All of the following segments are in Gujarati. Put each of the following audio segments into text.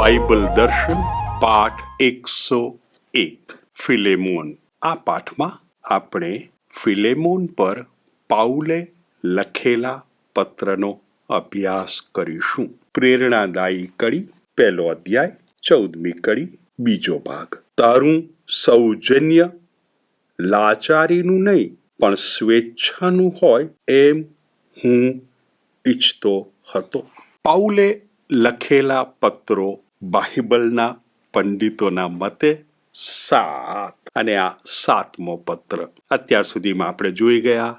બાઇબલ દર્શન પાઠ 101 ફિલેમોન. આ પાઠમાં આપણે ફિલેમોન પર પાઉલે લખેલા પત્રનો અભ્યાસ કરીશું. પ્રેરણાદાયી કડી, પહેલો અધ્યાય, 14મી કડી, બીજો ભાગ. તારું સૌજન્ય લાચારીનું નહીં પણ સ્વેચ્છાનું હોય એમ હું ઈચ્છતો હતો. પાઉલે લખેલા પત્રો બાઇબલના પંડિતોના મતે 7, અને આ 7મો પત્ર. અત્યાર સુધીમાં આપણે જોઈ ગયા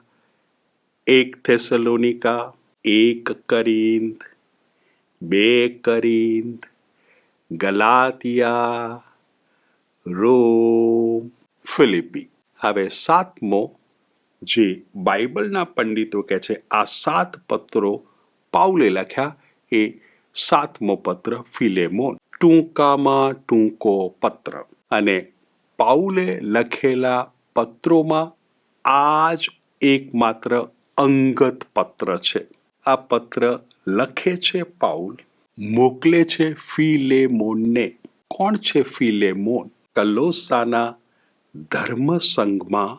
1 થેસલોનિકા, 1 કરિન્થ, 2 કરિન્થ, ગલાતિયા, રોમ, ફિલિપી. હવે 7મો જે બાઇબલના પંડિતો કહે છે આ 7 પત્રો પાઉલે લખ્યા એ 7મો પત્ર ફિલેમોન, ટૂંકામાં ટૂંકો પત્ર. અને પાઉલે લખેલા પત્રોમાં આ જ એકમાત્ર અંગત પત્ર છે. આ પત્ર લખે છે પાઉલ, મોકલે છે ફિલેમોનને. કોણ છે ફિલેમોન? કલોસાના ધર્મ સંઘમાં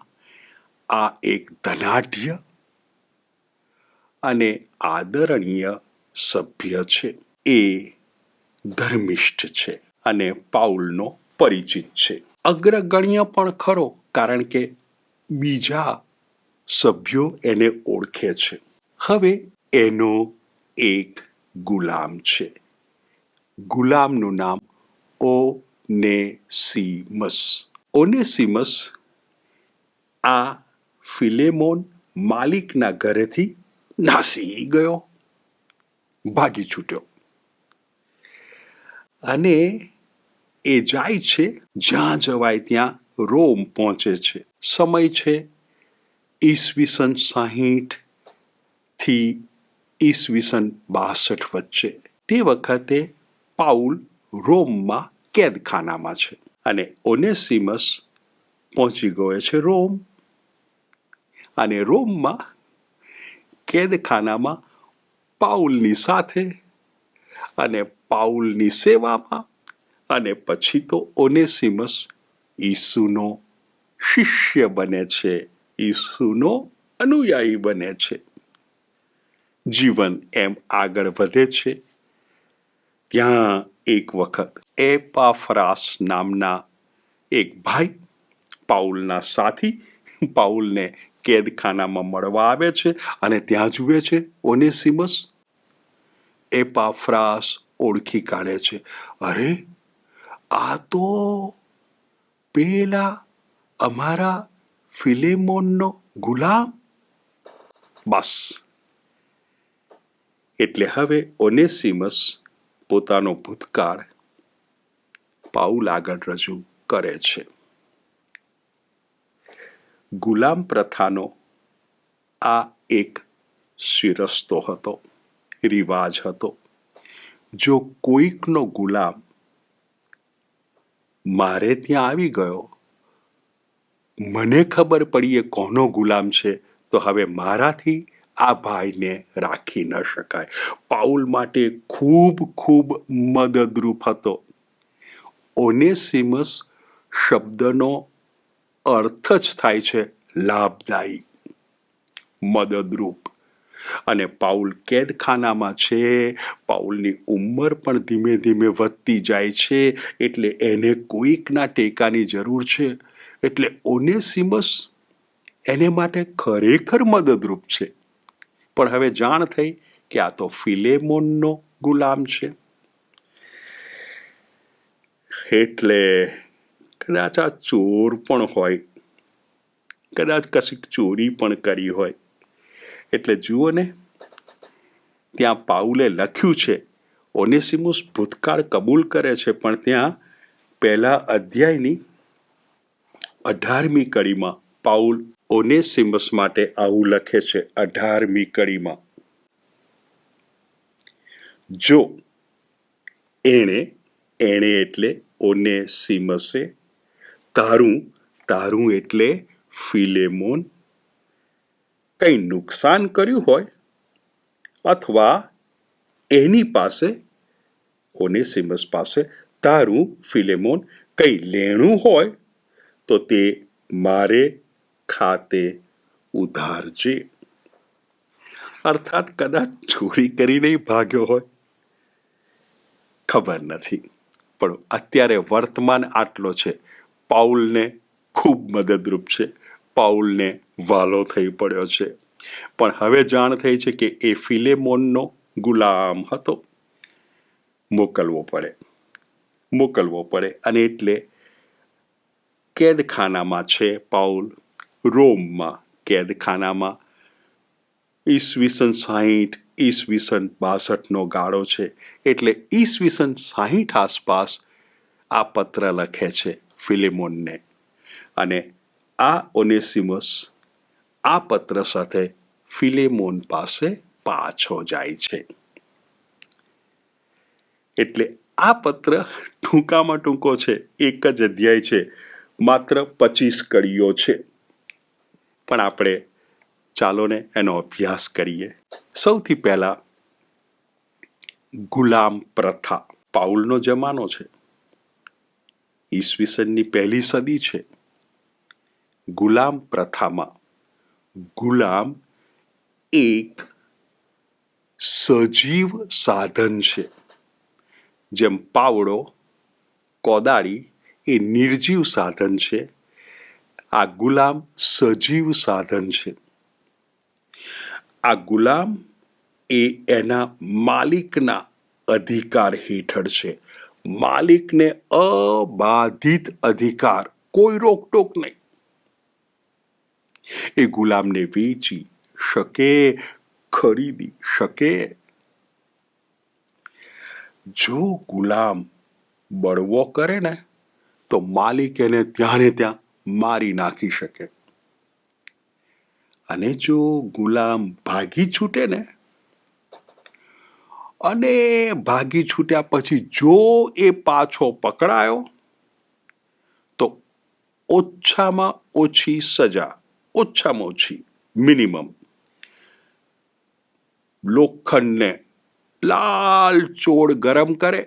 આ એક ધનાઢ્ય અને આદરણીય સભ્ય છે. એ ધર્મિષ્ઠ છે અને પાઉલનો પરિચિત છે. અગ્રગણ્ય પણ ખરો, કારણ કે બીજા સભ્યો એને ઓળખે છે. હવે એનો એક ગુલામ છે. ગુલામનું નામ ઓનેસિમસ. ઓનેસિમસ આ ફિલેમોન માલિકના ઘરેથી નાસી ગયો, ભાગી છૂટ્યો. અને એ જાય છે, જ્યાં જવાય ત્યાં રોમ પહોંચે છે. સમય છે ઈસવીસન 60 થી ઈસવીસન 62 વચ્ચે. તે વખતે પાઉલ રોમમાં કેદખાનામાં છે અને ઓનેસિમસ પહોંચી ગયો છે રોમ. અને રોમમાં કેદખાનામાં પાઉલની સાથે અને પાઉલની સેવામાં, અને પછી તો ઓનેસિમસ ઈસુનો શિષ્ય બને છે, ઈસુનો અનુયાયી બને છે. જીવન એમ આગળ વધે છે ત્યાં એક વખત એપાફ્રાસ નામના એક ભાઈ, પાઉલના સાથી, પાઉલને કેદખાનામાં મળવા આવે છે અને ત્યાં જુએ છે ઓનેસિમસ. એપાફ્રાસ ઓળખી કાઢે છે, અરે આ તો પેલા અમારા ફિલેમોનનો ગુલામ. બસ એટલે હવે ઓનેસિમસ પોતાનો ભૂતકાળ પાઉલ આગળ રજૂ કરે છે. ગુલામ પ્રથાનો આ એક શિરસ્તો હતો, રિવાજ હતો. જો કોઈકનો ગુલામ મારે ત્યાં આવી ગયો, મને ખબર પડી એ કોનો ગુલામ છે, તો હવે મારાથી આ ભાઈને રાખી ન શકાય. પાઉલ માટે ખૂબ ખૂબ મદદરૂપ હતો. ઓનેસિમસ શબ્દનો અર્થ જ થાય છે લાભદાયી, મદદરૂપ. અને પાઉલ કેદખાનામાં છે, પાઉલની ઉંમર પણ ધીમે ધીમે વધતી જાય છે, એટલે એને કોઈકના ટેકાની જરૂર છે. એટલે ઓનેસિમસ એને માટે ખરેખર મદદરૂપ છે. પણ હવે જાણ થઈ કે આ તો ફિલેમોનનો ગુલામ છે. એટલે કદાચ આ ચોર પણ હોય, કદાચ કશીક ચોરી પણ કરી હોય. એટલે જુઓ ને, ત્યાં પાઉલે લખ્યું છે, ઓનેસિમસ ભૂતકાળ કબૂલ કરે છે, પણ ત્યાં પહેલા અધ્યાયની 18મી કડીમાં પાઉલ ઓનેસિમસ માટે આવું લખે છે. 18મી કડીમાં, જો એણે એટલે ઓનેસિમસે તારું એટલે ફિલેમોન કંઈ નુકસાન કર્યું હોય, અથવા એની પાસે ઓનેસિમસ પાસે તારું ફિલેમોન કંઈ લેણું હોય તો તે મારે ખાતે ઉધારજે. અર્થાત કદાચ ચોરી કરીને ભાગ્યો હોય, ખબર નથી, પણ અત્યારે વર્તમાન આટલો છે. પાઉલને ખૂબ મદદરૂપ છે, પાઉલને વાલો થઈ પડ્યો છે, પણ હવે જાણ થઈ છે કે એ ફિલેમોનનો ગુલામ હતો. મોકલવો પડે અને એટલે કેદખાનામાં છે પાઉલ, રોમમાં કેદખાનામાં. ઈસવીસન 60 ઈસવીસન 62નો ગાળો છે, એટલે ઈસવીસન 60 આસપાસ આ પત્ર લખે છે ફિલેમોનને. અને આ ઓનેસિમસ આ પત્ર સાથે ફિલેમોન પાસે પાછો જાય છે. એટલે આ પત્ર ટૂંકામાં ટૂંકો છે, એક જ અધ્યાય છે, માત્ર 25 કડીઓ છે, પણ આપણે ચાલો ને એનો અભ્યાસ કરીએ. સૌથી પહેલા ગુલામ પ્રથા. પાઉલનો જમાનો છે, ઈસવીસનની પહેલી સદી છે. ગુલામ પ્રથામાં ગુલામ એક સજીવ સાધન છે. જેમ પાવડો, કોદાળી એ નિર્જીવ સાધન છે, આ ગુલામ સજીવ સાધન છે. આ ગુલામ એ એના માલિકના અધિકાર હેઠળ છે. માલિકને અબાધિત અધિકાર, કોઈ રોકટોક નહીં. એ ગુલામને વેચી શકે, ખરીદી શકે. જો ગુલામ બળવો કરે ને તો માલિક એને ત્યાં ને ત્યાં મારી નાખી શકે. અને જો ગુલામ ભાગી છૂટે ને, અને ભાગી છૂટ્યા પછી જો એ પાછો પકડાયો તો ઓછામાં ઓછી સજા, ઓછામાં ઓછી મિનિમમ, લોખંડને લાલ ચોળ ગરમ કરે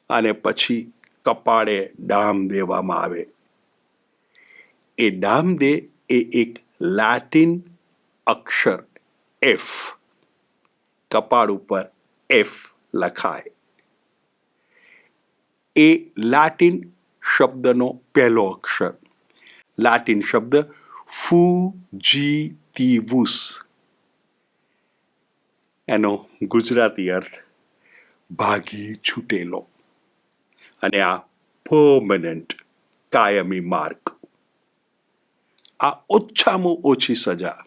અને પછી કપાળે ડામ દેવામાં આવે. એ ડામ દે એ એક લેટિન અક્ષર એફ, કપાળ ઉપર એફ લખાય. એ લેટિન શબ્દનો પહેલો અક્ષર. લેટિન શબ્દ ફુજીટિવુસ, એનો ગુજરાતી અર્થ ભાગી છૂટેલો. અને આ પરમનન્ટ, કાયમી માર્ક. આ ઓછામાં ઓછી સજા,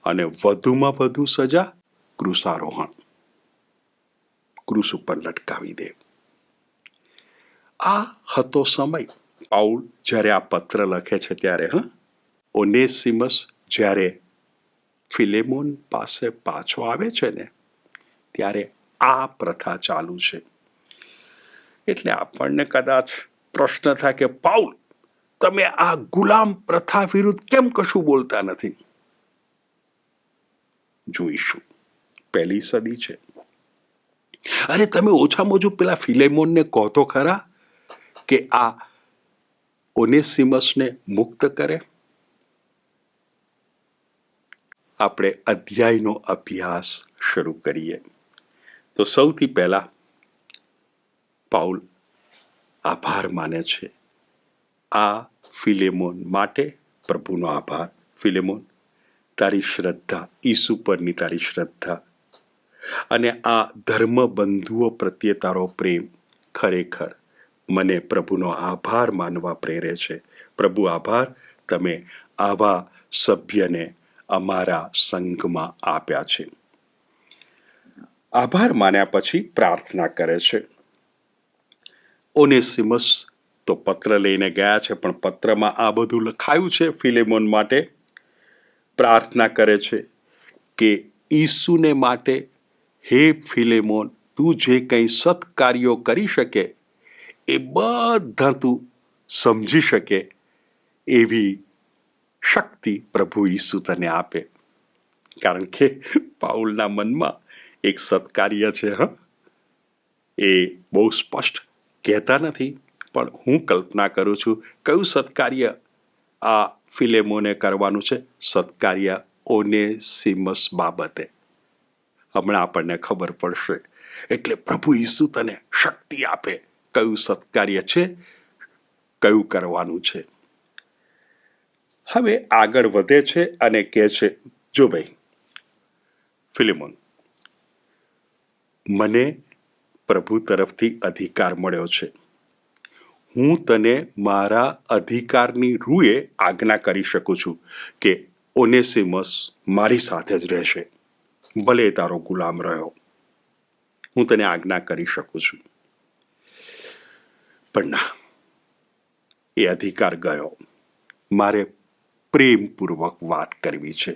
અને વધુમાં વધુ સજા ક્રૂસારોહણ, ક્રૂસ ઉપર લટકાવી દે. આ હતો સમય. પાઉલ જ્યારે આ પત્ર લખે છે ત્યારે, ઓનેસિમસ જ્યારે ફિલેમોન પાસે પાછો આવે છે ને, ત્યારે આ પ્રથા ચાલુ છે. એટલે આપણને કદાચ પ્રશ્ન થાય કે પાઉલ, તમે આ ગુલામ પ્રથા વિરુદ્ધ કેમ કશું બોલતા નથી? જોઈશું. પહેલી સદી છે. અરે તમે ઓછામાં ઓછું પેલા ફિલેમોનને કહો તો ખરા કે આ ઓનેસિમસને મુક્ત કરે. આપણે અધ્યાયનો અભ્યાસ શરૂ કરીએ. તો સૌથી પહેલા પાઉલ આભાર માને છે. આ ફિલેમોન માટે પ્રભુનો આભાર. ફિલેમોન, તારી શ્રદ્ધા, ઈસુ પરની તારી શ્રદ્ધા અને આ ધર્મ બંધુઓ પ્રત્યે તારો પ્રેમ ખરેખર મને પ્રભુનો આભાર માનવા પ્રેરે છે. પ્રભુ આભાર, તમે આવા સભ્યને અમારા સંઘમાં આપ્યા છે. આભાર માન્યા પછી પ્રાર્થના કરે છે. ઓનેસિમસ તો પત્ર લઈને ગયા છે, પણ પત્રમાં આ બધું લખાયું છે ફિલેમોન માટે. પ્રાર્થના કરે છે કે ઈસુને માટે, હે ફિલેમોન, તું જે કંઈ સત્કાર્યો કરી શકે એ બધા તું સમજી શકે એવી શક્તિ પ્રભુ ઈસુ તને આપે. કારણ કે પાઉલના મનમાં એક સત્કાર્ય છે. એ બહુ સ્પષ્ટ કહેતા નથી, પણ હું કલ્પના કરું છું કયું સત્કાર્ય આ ફિલેમોને કરવાનું છે. સત્કાર્ય ઓનેસિમસ બાબતે હમણાં આપણને ખબર પડશે. એટલે પ્રભુ ઈસુ તને શક્તિ આપે કયું સત્કાર્ય છે, કયું કરવાનું છે. હવે આગળ વધે છે અને કહે છે, જો ભાઈ ફિલેમોન, મને પ્રભુ તરફથી અધિકાર મળ્યો છે. હું તને મારા અધિકારની રૂએ આજ્ઞા કરી શકું છું કે ઓનેસિમસ મારી સાથે જ રહેશે, ભલે તારો ગુલામ રહ્યો. હું તને આજ્ઞા કરી શકું છું. પણ ના, એ અધિકાર ગયો. મારે પ્રેમપૂર્વક વાત કરવી છે.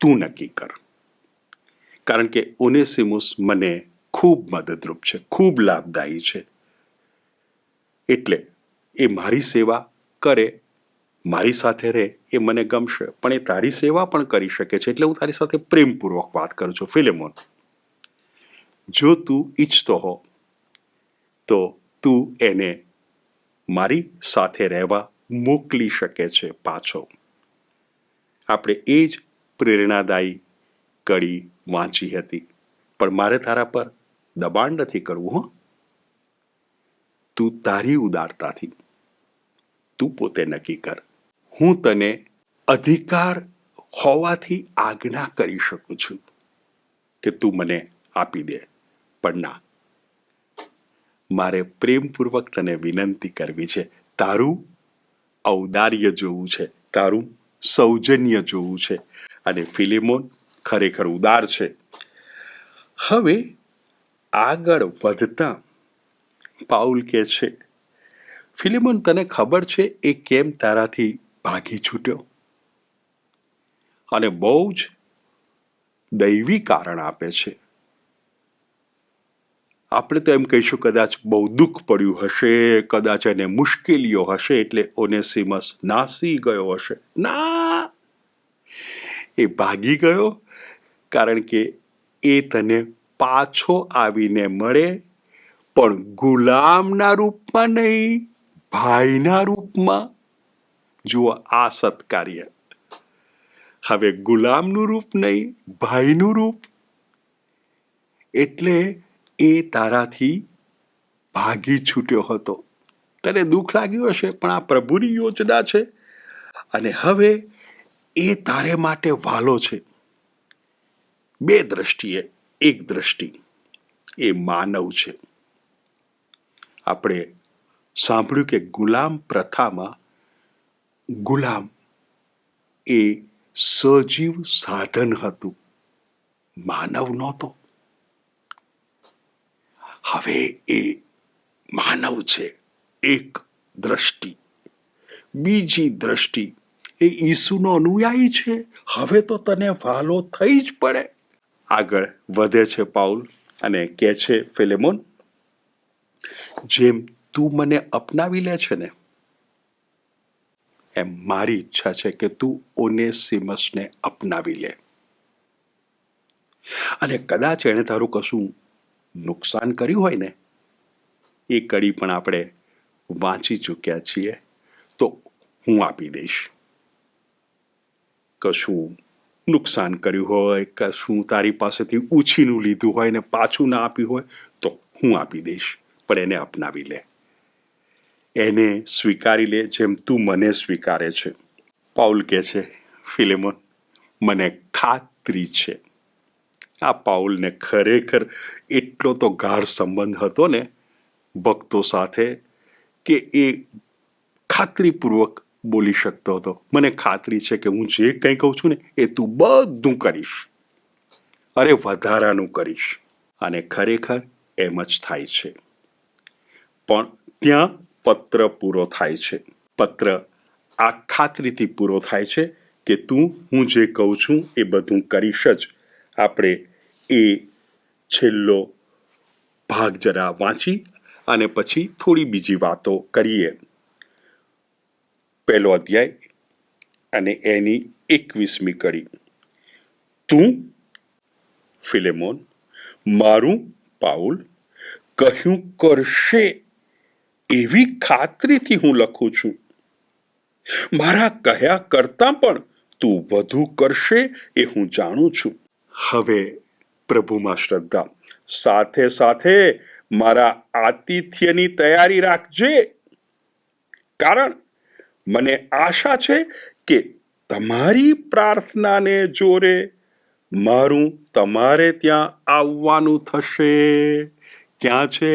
તું નક્કી કર. કારણ કે ઓનેસિમસ મને ખૂબ મદદરૂપ છે, ખૂબ લાભદાયી છે. એટલે એ મારી સેવા કરે, મારી સાથે રહે, એ મને ગમશે. પણ એ તારી સેવા પણ કરી શકે છે. એટલે હું તારી સાથે પ્રેમપૂર્વક વાત કરું છું. ફિલેમોન, જો તું ઈચ્છતો હો તો તું એને મારી સાથે રહેવા મોકલી શકે છે પાછો. આપણે એ જ પ્રેરણાદાયી કડી વાંચી હતી. પણ મારે તારા પર દબાણ નથી કરવું. હો, તું તારી ઉદારતાથી તું પોતે નક્કી કર. હું તને અધિકાર હોવાથી આજ્ઞા કરી શકું છું કે તું મને આપી દે. પણ ના, મારે પ્રેમપૂર્વક તને વિનંતી કરવી છે. તારું ઔદાર્ય જોવું છે, તારું સૌજન્ય જોવું છે. અને ફિલેમોન ખરેખર ઉદાર છે. હવે આગળ વધતા પાઉલ કહે છે, ફિલેમોન, તને ખબર છે એ કેમ તારાથી ભાગી છૂટ્યો? અને બહુ જ દૈવી કારણ આપે છે. આપણે તો એમ કહીશું કદાચ બહુ દુઃખ પડ્યું હશે, કદાચ એને મુશ્કેલીઓ હશે એટલે ઓનેસિમસ નાસી ગયો હશે. ના, એ ભાગી ગયો કારણ કે એ તને પાછો આવીને મળે, પણ ગુલામના રૂપમાં નહીં, ભાઈના રૂપમાં. જુઓ આ સત્કાર્ય. હવે ગુલામનું રૂપ નહીં, ભાઈનું રૂપ. એટલે એ તારાથી ભાગી છૂટ્યો હતો. તને દુઃખ લાગ્યું હશે, પણ આ પ્રભુની યોજના છે. અને હવે એ તારે માટે વાલો છે. બે દ્રષ્ટિએ. એક દ્રષ્ટિ એ માનવ છે. આપણે સાંભળ્યું કે ગુલામ પ્રથામાં ગુલામ એ સજીવ સાધન હતું, માનવ નહોતો. હવે એ માનવ છે, એક દ્રષ્ટિ. બીજી દ્રષ્ટિ એ ઈસુનો અનુયાયી છે. હવે તો તને વાલો થઈ જ પડે. આગળ વધે છે પાઉલ અને કહે છે, ફિલેમોન, જેમ તું મને અપનાવી લે છે ને, એમ મારી ઈચ્છા છે કે તું ઓનેસિમસને અપનાવી લે. અને કદાચ એણે તારું કશું નુકસાન કર્યું હોય ને, એ કડી પણ આપણે વાંચી ચૂક્યા છીએ, તો હું આપી દઈશ. કશું નુકસાન કર્યું હોય, કશું તારી પાસેથી ઉછીનું લીધું હોય ને પાછું ના આપ્યું હોય, તો હું આપી દઈશ. પણ એને અપનાવી લે, એને સ્વીકારી લે જેમ તું મને સ્વીકારે છે. પાઉલ કહે છે, ફિલેમોન, મને ખાતરી છે. આ પાઉલને ખરેખર એટલો તો ગાઢ સંબંધ હતો ને ભક્તો સાથે કે એ ખાતરીપૂર્વક બોલી શકતો હતો. મને ખાતરી છે કે હું જે કંઈ કહું છું ને એ તું બધું કરીશ, અરે વધારાનું કરીશ. અને ખરેખર એમ જ થાય છે. પણ ત્યાં પત્ર પૂરો થાય છે. પત્ર આ ખાતરીથી પૂરો થાય છે કે તું હું જે કહું છું એ બધું કરીશ જ. આપણે એ છેલ્લો ભાગ જરા વાંચી અને પછી થોડી બીજી વાતો કરીએ. 1 અધ્યાય અને એની 21મી કડી. તું ફિલેમોન, મારું પાઉલ, કહ્યું કરશે એવી ખાતરીથી હું લખું છું. મારા કહ્યા કરતાં પણ તું વધુ કરશે એ હું જાણું છું. હવે પ્રભુમાં શ્રદ્ધા, સાથે સાથે મારા આતિથ્યની તૈયારી રાખજે, કારણ મને આશા છે કે તમારી પ્રાર્થનાને જોરે મારું તમારે ત્યાં આવવાનું થશે. ક્યાં છે?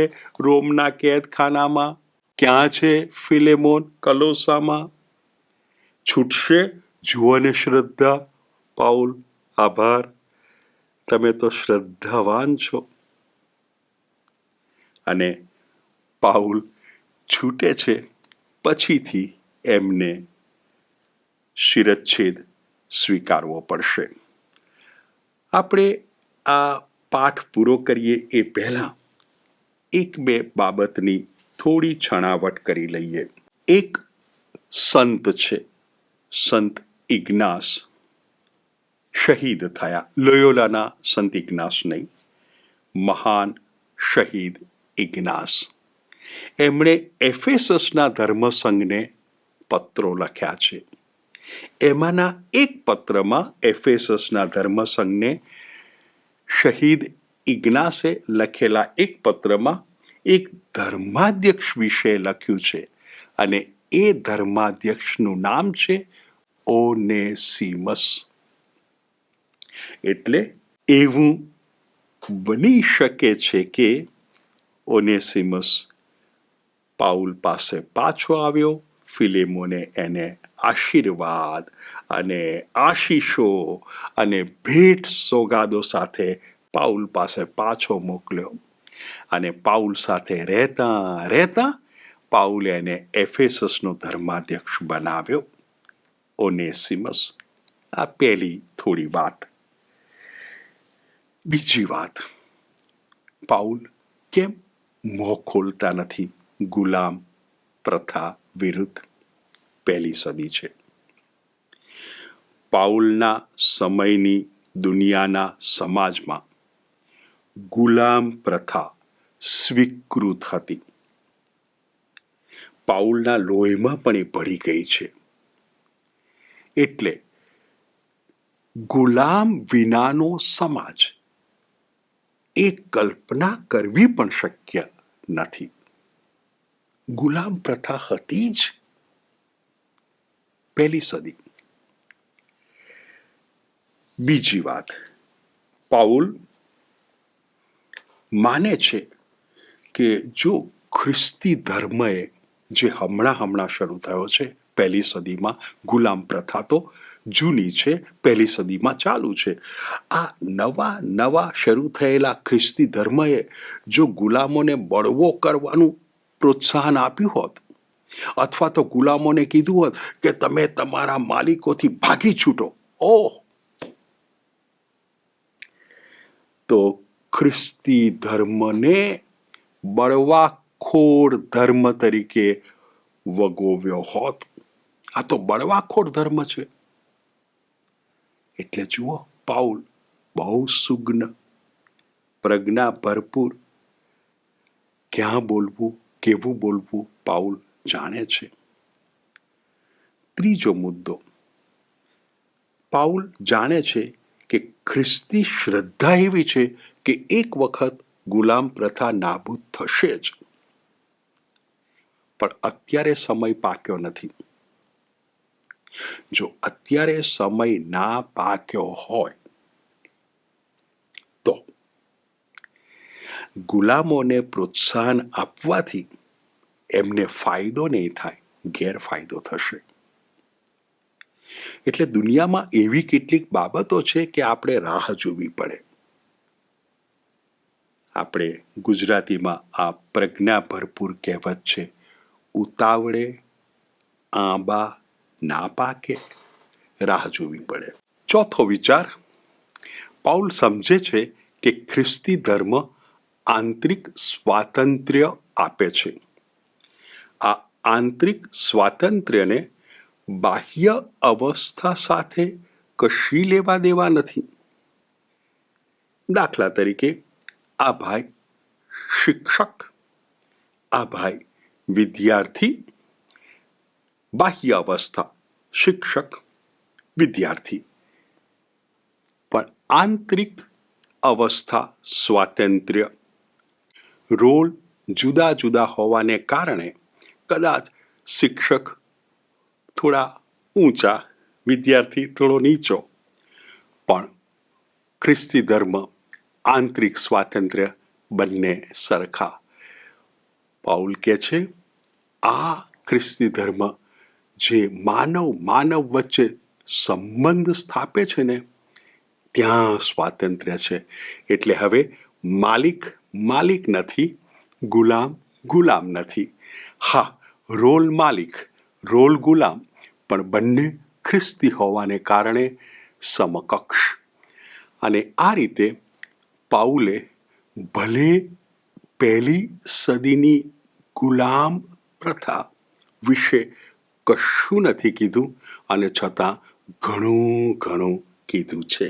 રોમના કેદખાનામાં. ક્યાં છે? ફિલેમોન કલોસામાં. છૂટશે? જુઓ ને શ્રદ્ધા. પાઉલ, આભાર, તમે તો શ્રદ્ધાવાન છો. અને પાઉલ છૂટે છે. પછીથી એમને શિરચ્છેદ સ્વીકારવો પડશે. આપણે આ પાઠ પૂરો કરીએ એ પહેલાં એક બે બાબતની થોડી છણાવટ કરી લઈએ. એક સંત છે, સંત ઇગ્નાસ, શહીદ થયા. લોયોલાના સંત ઇગ્નાસ નહીં, મહાન શહીદ ઇગ્નાસ. એમણે એફેસસના ધર્મસંઘને પત્રો લખ્યા છે. એમાંના એક પત્રમાં એફેસસના ધર્મસંઘને શહીદ ઇગ્નાસે લખેલા એક પત્રમાં એક ધર્માધ્યક્ષ વિશે લખ્યું છે, અને એ ધર્માધ્યક્ષનું નામ છે ઓનેસિમસ. એટલે એવું બની શકે છે કે ઓનેસિમસ પાઉલ પાસે પાછો આવ્યો. ફિલેમોને એને આશીર્વાદ અને આશીષો અને ભેટ સોગાદો સાથે પાઉલ પાસે પાછો મોકલ્યો. અને પાઉલ સાથે રહેતા રહેતા પાઉલે એને એફેસસનો ધર્માધ્યક્ષ બનાવ્યો, ઓનેસિમસ. આ પહેલી થોડી વાત. બીજી વાત, પાઉલ કેમ મોં ખોલતા નથી ગુલામ પ્રથા વિરુદ્ધ? પહેલી સદી છે. પાઉલના સમયની દુનિયાના સમાજમાં ગુલામ પ્રથા સ્વીકૃત હતી. પાઉલના લોહીમાં પણ એ ભળી ગઈ છે. એટલે ગુલામ વિનાનો સમાજ એ કલ્પના કરવી પણ શક્ય નથી. ગુલામ પ્રથા હતી જ. પહેલી સદી. બીજી વાત, પાઉલ માને છે કે જો ખ્રિસ્તી ધર્મએ જે હમણાં શરૂ થયો છે પહેલી સદીમાં, ગુલામ પ્રથા તો જૂની છે, પહેલી સદીમાં ચાલુ છે. આ નવા શરૂ થયેલા ખ્રિસ્તી ધર્મએ જો ગુલામોને બળવો કરવાનું પ્રોત્સાહન આપ્યું હોત, અથવા તો ગુલામોને કીધું હોત કે તમે તમારા માલિકોથી ભાગી છૂટો, તો ખ્રિસ્તી ધર્મને બળવાખોર ધર્મ તરીકે વગોવ્યો હોત. આ તો બળવાખોર ધર્મ છે. એટલે જુઓ, પાઉલ બહુ સુગ્ન, પ્રજ્ઞા ભરપૂર. ક્યાં બોલવું, કેવું બોલવું પાઉલ જાણે છે. ત્રીજો મુદ્દો, પાઉલ જાણે છે કે ખ્રિસ્તી શ્રદ્ધા એવી છે કે એક વખત ગુલામ પ્રથા નાબૂદ થશે જ. પણ અત્યારે સમય પાક્યો નથી. જો અત્યારે સમય ના પાક્યો હોય તો ગુલામોને પ્રોત્સાહન આપવાથી એમને ફાયદો નહીં થાય, ગેરફાયદો થશે. એટલે દુનિયામાં એવી કેટલીક બાબતો છે કે આપણે રાહ જોવી પડે. આપણે ગુજરાતીમાં આ પ્રજ્ઞા ભરપૂર કહેવત છે, ઉતાવળે આંબા ના પાકે, રાહ જોવી પડે. ચોથો વિચાર, પાઉલ સમજે છે કે ખ્રિસ્તી ધર્મ આંતરિક સ્વાતંત્ર્ય આપે છે. આ આંતરિક સ્વાતંત્ર્યને બાહ્ય અવસ્થા સાથે કશી લેવા દેવા નથી. દાખલા તરીકે, આ ભાઈ શિક્ષક, આ ભાઈ વિદ્યાર્થી, બાહ્ય અવસ્થા શિક્ષક વિદ્યાર્થી, પણ આંતરિક અવસ્થા સ્વાતંત્ર્ય. રોલ જુદા જુદા હોવાને કારણે કદાચ શિક્ષક થોડા ઊંચા, વિદ્યાર્થી થોડો નીચો, પણ ખ્રિસ્તી ધર્મ આંતરિક સ્વાતંત્ર્ય બંને સરખા. પાઉલ કહે છે આ ખ્રિસ્તી ધર્મ જે માનવ વચ્ચે સંબંધ સ્થાપે છે ને, ત્યાં સ્વાતંત્ર્ય છે. એટલે હવે માલિક નથી, ગુલામ નથી. હા, રોલ માલિક, રોલ ગુલામ, પણ બંને ખ્રિસ્તી હોવાને કારણે સમકક્ષ. અને આ રીતે પાઉલે ભલે પહેલી સદીની ગુલામ પ્રથા વિશે કશું નથી કીધું, અને છતાં ઘણું કીધું છે.